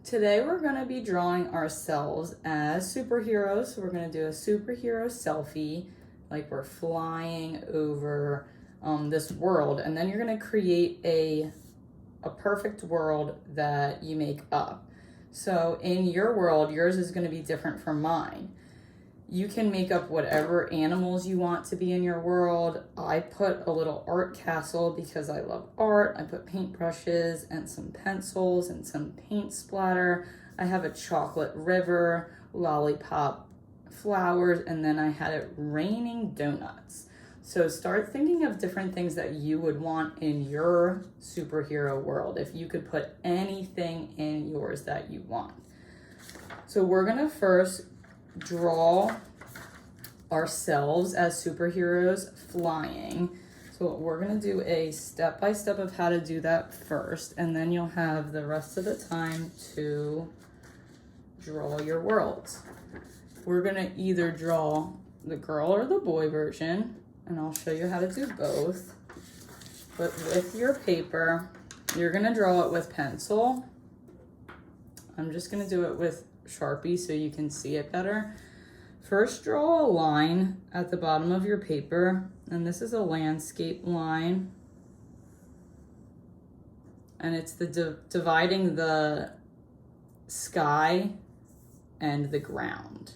Today we're going to be drawing ourselves as superheroes. So we're going to do a superhero selfie, like we're flying over this world, and then you're going to create a perfect world that you make up. So in your world, yours is going to be different from mine. You can make up whatever animals you want to be in your world. I put a little art castle because I love art. I put paintbrushes and some pencils and some paint splatter. I have a chocolate river, lollipop flowers, and then I had it raining donuts. So start thinking of different things that you would want in your superhero world, if you could put anything in yours that you want. So we're gonna first draw ourselves as superheroes flying. So we're gonna do a step-by-step of how to do that first, and then you'll have the rest of the time to draw your worlds. We're gonna either draw the girl or the boy version, and I'll show you how to do both. But with your paper, you're gonna draw it with pencil. I'm just gonna do it with Sharpie so you can see it better. First, draw a line at the bottom of your paper, and this is a landscape line, and it's the dividing the sky and the ground.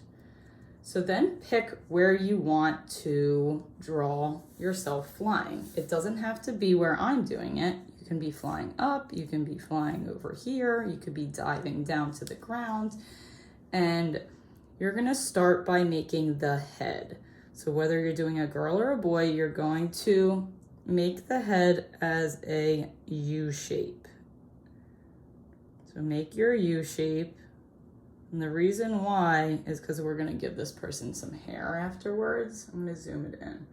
So then pick where you want to draw yourself flying. It doesn't have to be where I'm doing it. You can be flying up, you can be flying over here, you could be diving down to the ground, and you're gonna start by making the head. So whether you're doing a girl or a boy, you're going to make the head as a U shape. So make your U shape. And the reason why is because we're gonna give this person some hair afterwards. I'm gonna zoom it in.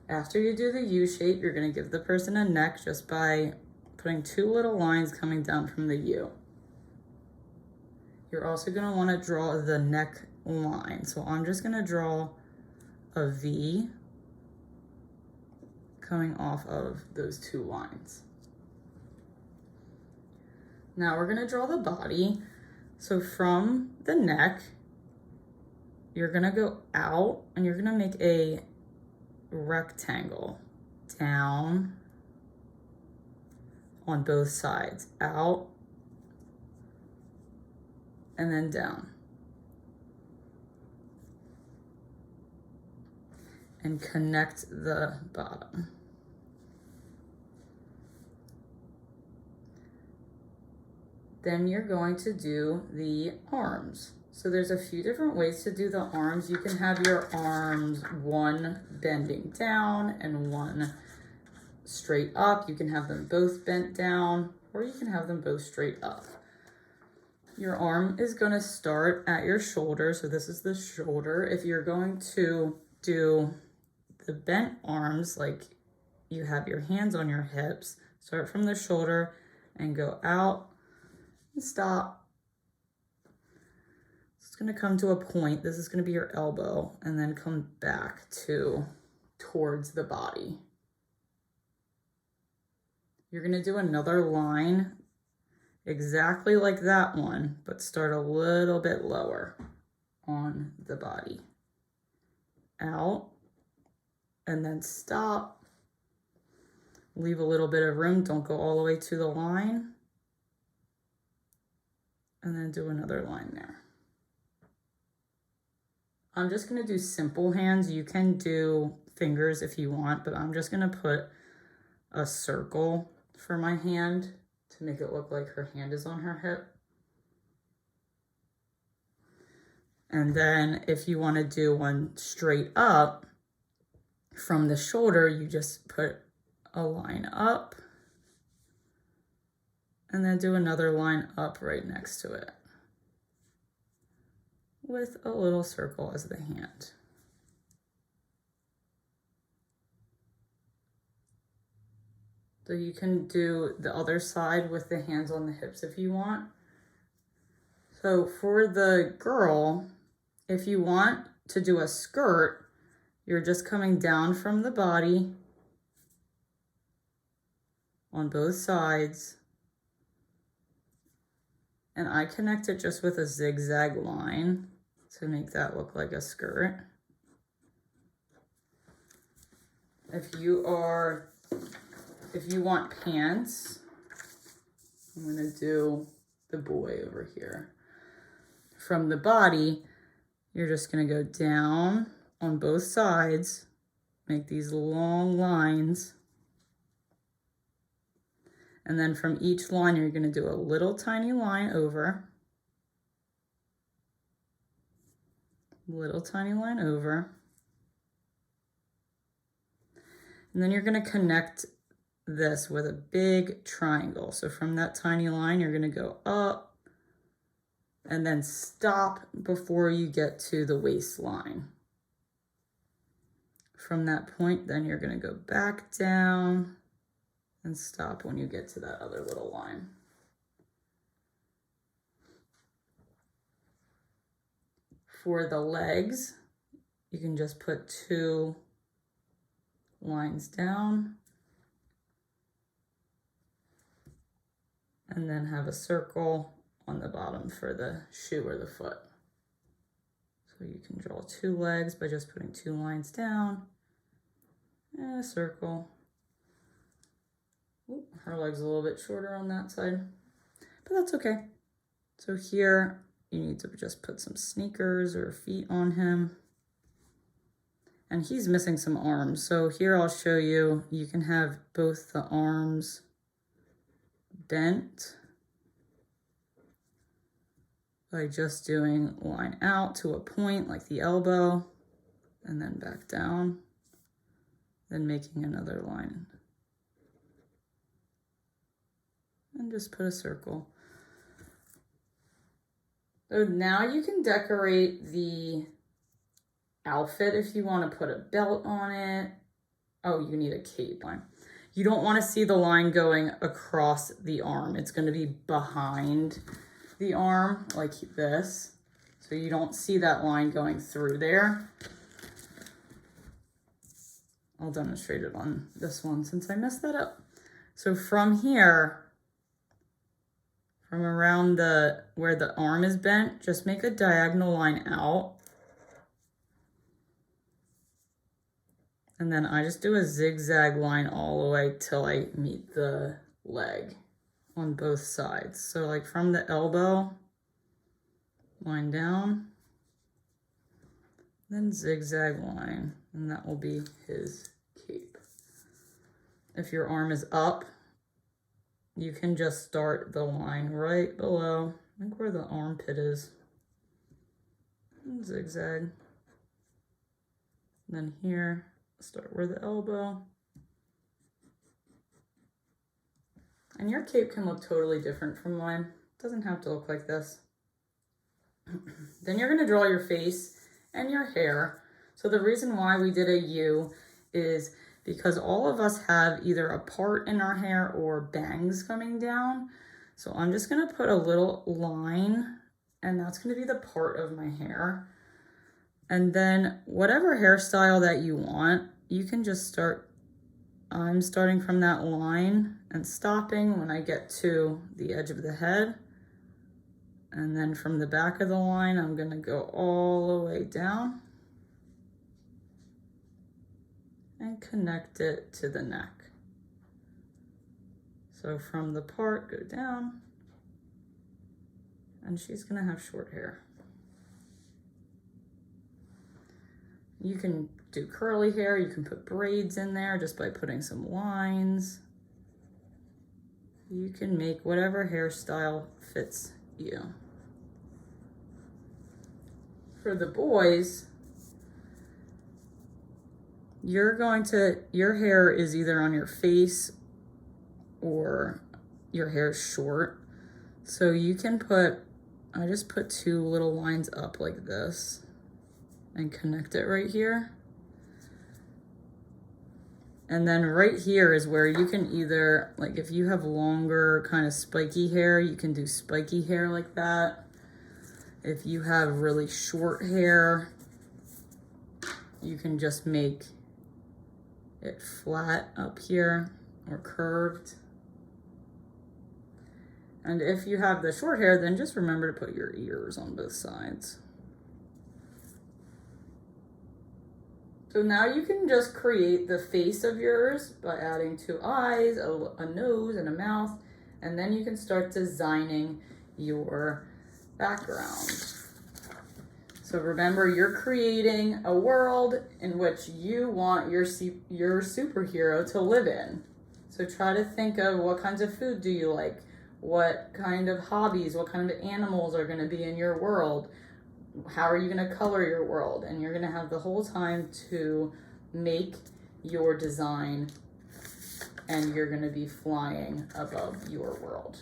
After you do the U shape, you're gonna give the person a neck just by putting two little lines coming down from the U. You're also gonna wanna draw the neck line. So I'm just gonna draw a V coming off of those two lines. Now we're gonna draw the body. So from the neck, you're gonna go out and you're gonna make a rectangle down on both sides, out and then down. And connect the bottom. Then you're going to do the arms. So there's a few different ways to do the arms. You can have your arms one bending down and one straight up. You can have them both bent down, or you can have them both straight up. Your arm is going to start at your shoulder. So this is the shoulder. If you're going to do the bent arms, like you have your hands on your hips, start from the shoulder and go out and stop. It's going to come to a point. This is going to be your elbow, and then come back towards the body. You're going to do another line exactly like that one, but start a little bit lower on the body. Out, and then stop. Leave a little bit of room. Don't go all the way to the line. And then do another line there. I'm just gonna do simple hands. You can do fingers if you want, but I'm just gonna put a circle for my hand to make it look like her hand is on her hip. And then if you wanna do one straight up from the shoulder, you just put a line up and then do another line up right next to it with a little circle as the hand. So you can do the other side with the hands on the hips if you want. So for the girl, if you want to do a skirt, you're just coming down from the body on both sides And I connect it just with a zigzag line to make that look like a skirt. If you want pants, I'm gonna do the boy over here. From the body, you're just gonna go down on both sides, make these long lines. And then from each line, you're gonna do a little tiny line over. Little tiny line over. And then you're gonna connect this with a big triangle. So from that tiny line, you're gonna go up and then stop before you get to the waistline. From that point, then you're gonna go back down and stop when you get to that other little line. For the legs, you can just put 2 lines down and then have a circle on the bottom for the shoe or the foot. So you can draw 2 legs by just putting 2 lines down and a circle. Ooh, her leg's a little bit shorter on that side, but that's okay. So here you need to just put some sneakers or feet on him. And he's missing some arms. So here I'll show you, you can have both the arms bent by just doing line out to a point like the elbow and then back down, then making another line. And just put a circle. So now you can decorate the outfit if you want to put a belt on it. Oh, you need a cape line. You don't want to see the line going across the arm. It's going to be behind the arm like this. So you don't see that line going through there. I'll demonstrate it on this one since I messed that up. So from here, from around where the arm is bent, just make a diagonal line out. And then I just do a zigzag line all the way till I meet the leg on both sides. So like from the elbow, line down, then zigzag line, and that will be his cape. If your arm is up, you can just start the line right below, I think where the armpit is, and zigzag. And then here, start where the elbow. And your cape can look totally different from mine. It doesn't have to look like this. Then you're gonna draw your face and your hair. So the reason why we did a U is because all of us have either a part in our hair or bangs coming down. So I'm just gonna put a little line, and that's gonna be the part of my hair. And then whatever hairstyle that you want, you can just start. I'm starting from that line and stopping when I get to the edge of the head. And then from the back of the line, I'm gonna go all the way down and connect it to the neck. So from the part, go down, and she's gonna have short hair. You can do curly hair, you can put braids in there just by putting some lines. You can make whatever hairstyle fits you. For the boys, your hair is either on your face or your hair is short. So you can I just put 2 little lines up like this and connect it right here. And then right here is where you can either, like if you have longer kind of spiky hair, you can do spiky hair like that. If you have really short hair, you can just make it flat up here or curved. And if you have the short hair, then just remember to put your ears on both sides. So now you can just create the face of yours by adding 2 eyes, a nose, and a mouth, and then you can start designing your background. So remember, you're creating a world in which you want your superhero to live in. So try to think of what kinds of food do you like? What kind of hobbies, what kind of animals are going to be in your world? How are you going to color your world? And you're going to have the whole time to make your design, and you're going to be flying above your world.